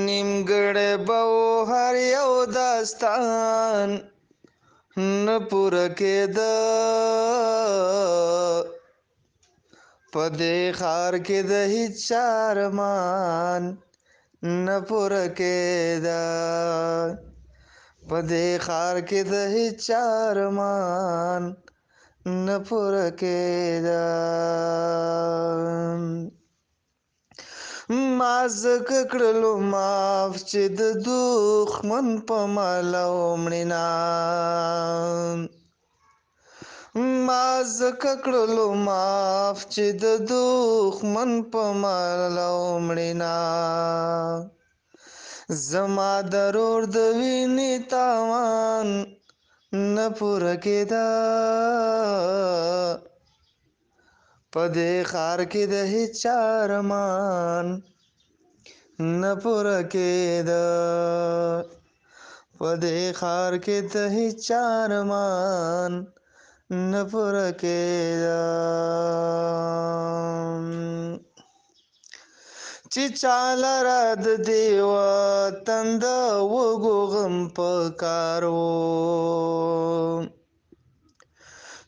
نیمګړی به و هر یو داستان نه پوره کېده په دې ښار کې د هیچ چا ارمان نه پوره کېده په دې ښار کې د هیچ چا ارمان نه پوره کېده ما ځکه کړلو معاف چې د دښمن په ماله ومړینا ما ځکه کړلو معاف چې د دښمن په ماله ومړینا زما درور د وینې تاوان نه پوره کېده په دې ښار کې د هیچ چا ارمان نه پوره کېده په دې ښار کې د هیچ چا ارمان نه پوره کېده چې چاله را د دې وطن د وږو غم په کار و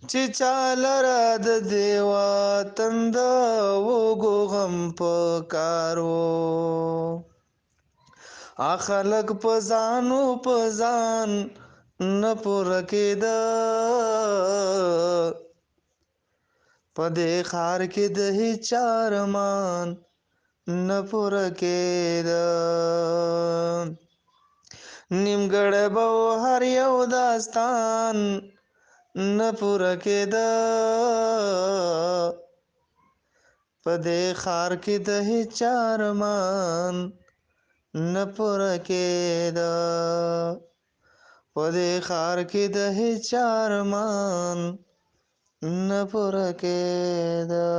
چې چاله را د دې وطن د وږو غم په کار و خلک په ځانو په ځان نه پوره کېده په دې ښار کې د هیچ چا ارمان نه پوره کېده نیمګړی به و هر یو داستان نه پوره کېده په دې ښار کې د هیچ چا ارمان نه پوره کېده په دې ښار کې د هیچ چا ارمان نه پوره کېده